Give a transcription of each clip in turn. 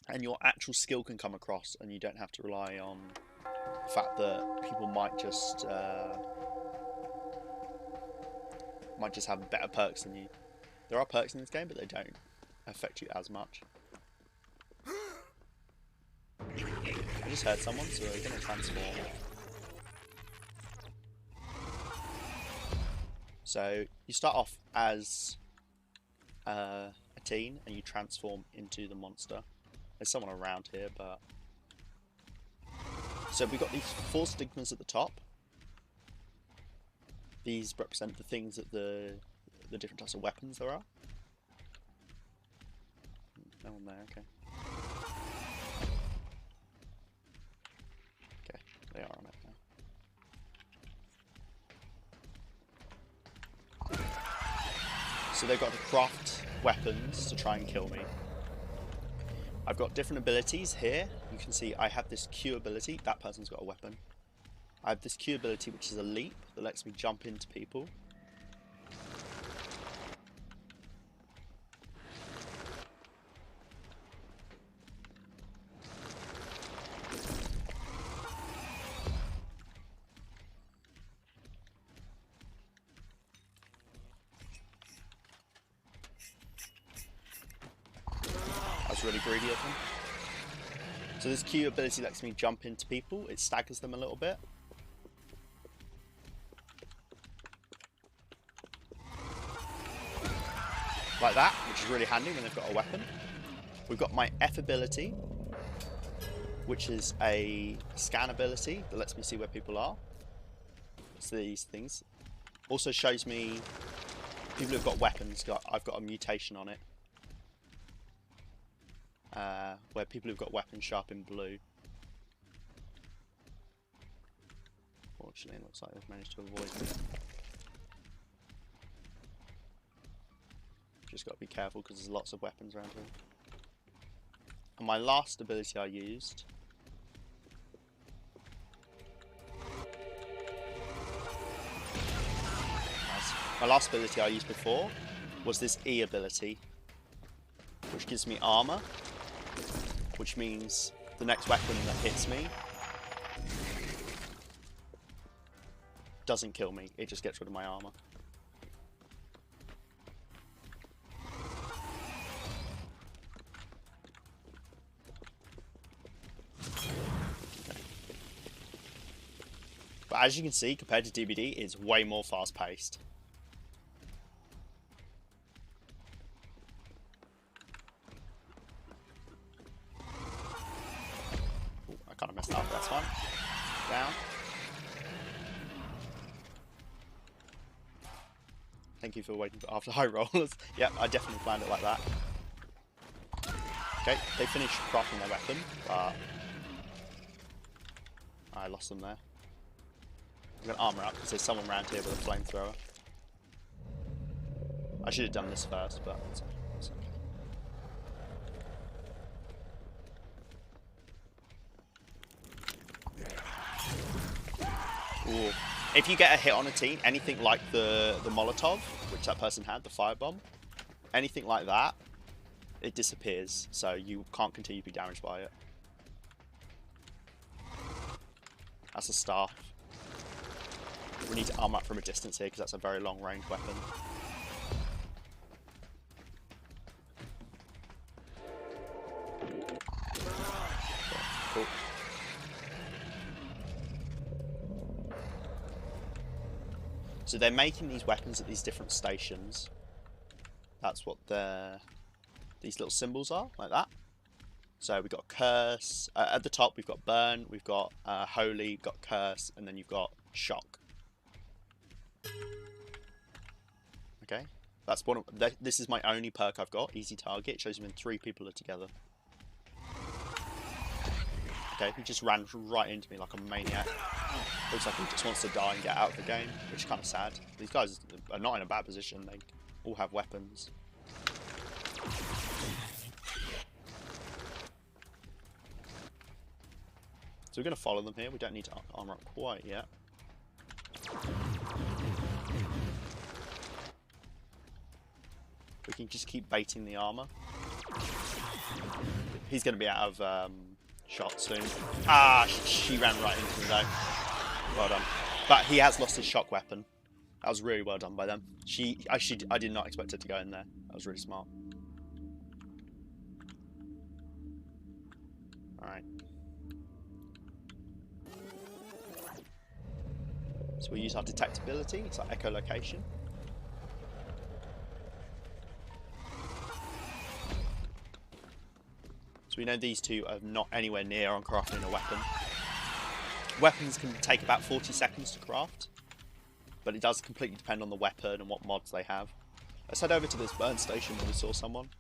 and your actual skill can come across, and you don't have to rely on the fact that people might just have better perks than you. There are perks in this game, but they don't affect you as much. I just heard someone, so we're going to transform. So you start off as a teen, and you transform into the monster. There's someone around here, but... So we've got these 4 stigmas at the top. These represent the things that the different types of weapons there are. No one there, okay. Okay, they are on it now. So they've got to craft weapons to try and kill me. I've got different abilities here. You can see I have this Q ability. That person's got a weapon. I have this Q ability, which is a leap that lets me jump into people. I was really greedy of them. So this Q ability lets me jump into people. It staggers them a little bit. Like that, which is really handy when they've got a weapon. We've got my F ability, which is a scan ability that lets me see where people are. So these things. Also shows me people who've got weapons. I've got a mutation on it. Where people who've got weapons show up in blue. Fortunately, it looks like they've managed to avoid it. Just got to be careful because there's lots of weapons around here. And my last ability I used before was this E ability, which gives me armor, which means the next weapon that hits me doesn't kill me, it just gets rid of my armor. But as you can see, compared to DBD, it's way more fast-paced. I kind of messed up, that's fine. Down. Thank you for waiting for after high rollers. Yep, I definitely planned it like that. Okay, they finished crafting their weapon, but I lost them there. I'm going to armor up because there's someone around here with a flamethrower. I should have done this first, but it's okay. Ooh. If you get a hit on a team, anything like the Molotov, which that person had, the firebomb, anything like that, it disappears, so you can't continue to be damaged by it. That's a staff. We need to arm up from a distance here because that's a very long range weapon. Cool. So they're making these weapons at these different stations. That's what these little symbols are, like that. So we've got curse. At the top we've got burn, we've got holy, we've got curse, and then you've got shock. Okay, that's one of this is my only perk I've got, easy target. It shows me when 3 people are together. Okay, he just ran right into me like a maniac. Looks like he just wants to die and get out of the game, which is kind of sad. These guys are not in a bad position, they all have weapons. So we're going to follow them here, we don't need to armor up quite yet. We can just keep baiting the armor. He's going to be out of shots soon. Ah, she ran right into him though. Well done. But he has lost his shock weapon. That was really well done by them. I did not expect her to go in there. That was really smart. Alright. So we use our detectability. It's our echolocation. So we know these two are not anywhere near on crafting a weapon. Weapons can take about 40 seconds to craft, but it does completely depend on the weapon and what mods they have. Let's head over to this burn station where we saw someone.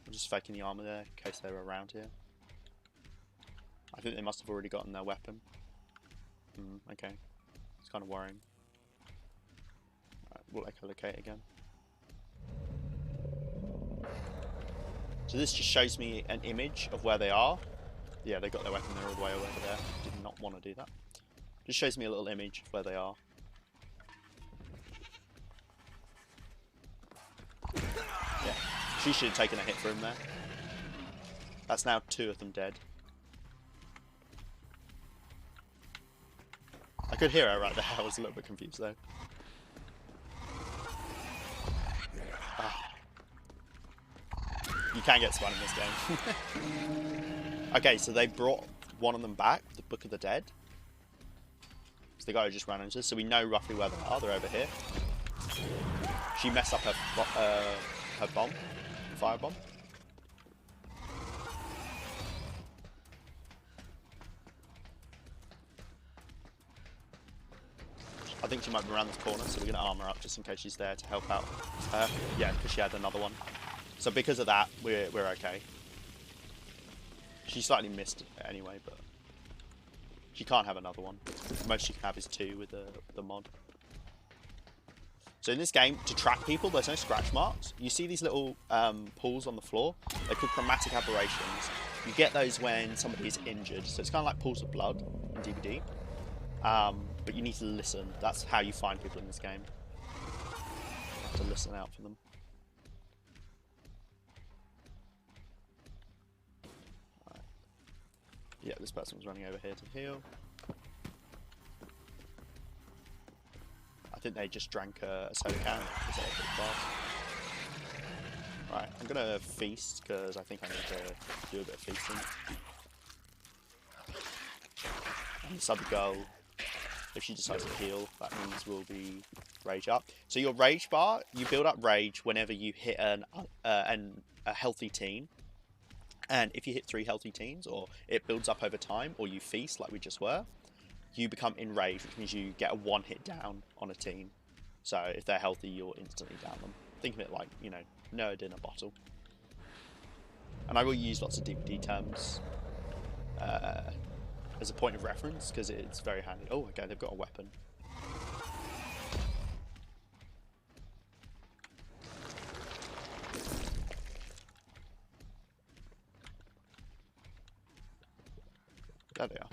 I'm just faking the armor there in case they were around here. I think they must have already gotten their weapon. Okay. It's kind of worrying. Right, we'll echolocate again. So this just shows me an image of where they are. Yeah, they got their weapon, they're all the way over there. Did not want to do that. Just shows me a little image of where they are. Yeah, she should have taken a hit for him there. That's now 2 of them dead. I could hear her right there, I was a little bit confused though. You can get spun in this game. Okay, so they brought one of them back, the Book of the Dead. So the guy who just ran into us, so we know roughly where they are. They're over here. She messed up her bomb, fire bomb. I think she might be around this corner, so we're going to arm her up just in case she's there to help out. Yeah, because she had another one. So because of that, we're okay. She slightly missed it anyway, but she can't have another one. The most she can have is 2 with the mod. So in this game, to track people, there's no scratch marks. You see these little pools on the floor? They're called chromatic aberrations. You get those when somebody is injured. So it's kind of like pools of blood in DVD. But you need to listen. That's how you find people in this game. You have to listen out for them. Yeah, this person was running over here to heal. I think they just drank a soda can because they were pretty fast. Right, I'm gonna feast because I think I need to do a bit of feasting. And this other girl, if she decides to heal, that means we'll be rage up. So your rage bar, you build up rage whenever you hit a healthy teen. And if you hit 3 healthy teens, or it builds up over time, or you feast like we just were, you become enraged, which means you get a 1-hit down on a teen. So if they're healthy, you'll instantly down them. Think of it like, you know, nerd in a bottle. And I will use lots of DVD terms as a point of reference, because it's very handy. Oh, okay, they've got a weapon. There they are.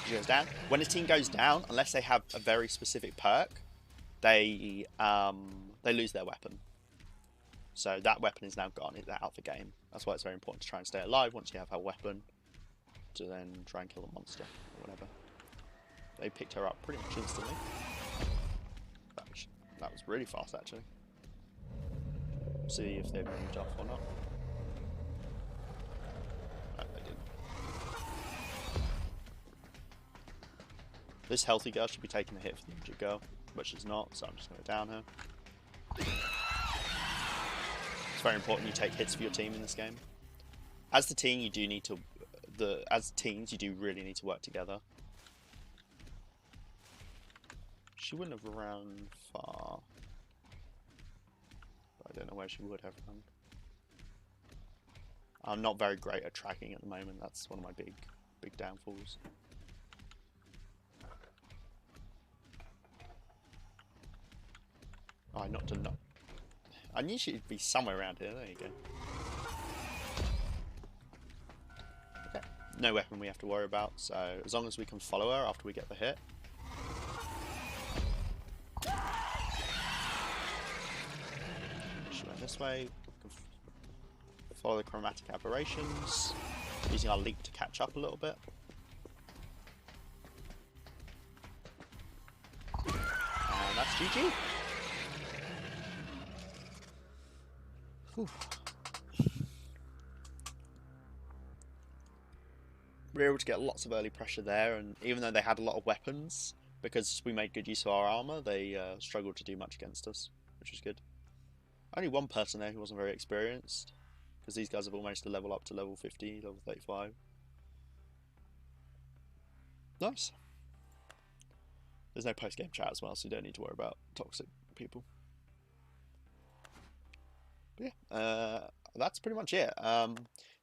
She goes down. When a team goes down, unless they have a very specific perk, they lose their weapon. So that weapon is now gone. It's out of the game. That's why it's very important to try and stay alive once you have a weapon, to then try and kill the monster or whatever. They picked her up pretty much instantly. That was really fast, actually. See if they've moved off or not. This healthy girl should be taking the hit for the injured girl, but she's not, so I'm just going to down her. It's very important you take hits for your team in this game. As the team, you do need to... As teams, you do really need to work together. She wouldn't have run far. But I don't know where she would have run. I'm not very great at tracking at the moment. That's one of my big downfalls. Oh, I knocked a knock. I knew she'd be somewhere around here. There you go. Okay, no weapon we have to worry about, so as long as we can follow her after we get the hit. She went this way. We can follow the chromatic aberrations, using our leap to catch up a little bit. And that's GG. Whew. We were able to get lots of early pressure there, and even though they had a lot of weapons, because we made good use of our armour, they struggled to do much against us, which was good. Only one person there who wasn't very experienced, because these guys have almost to level up to level 50, level 35. Nice. There's no post-game chat as well, so you don't need to worry about toxic people. But yeah, that's pretty much it.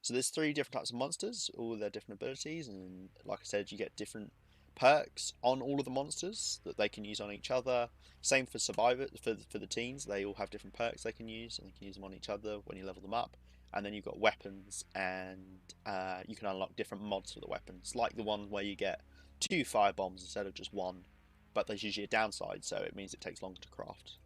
So there's 3 different types of monsters, all with their different abilities, and like I said, you get different perks on all of the monsters that they can use on each other. Same for survivors, for the teens, they all have different perks they can use, and they can use them on each other when you level them up. And then you've got weapons, and you can unlock different mods for the weapons, like the one where you get 2 fire bombs instead of just 1. But there's usually a downside, so it means it takes longer to craft.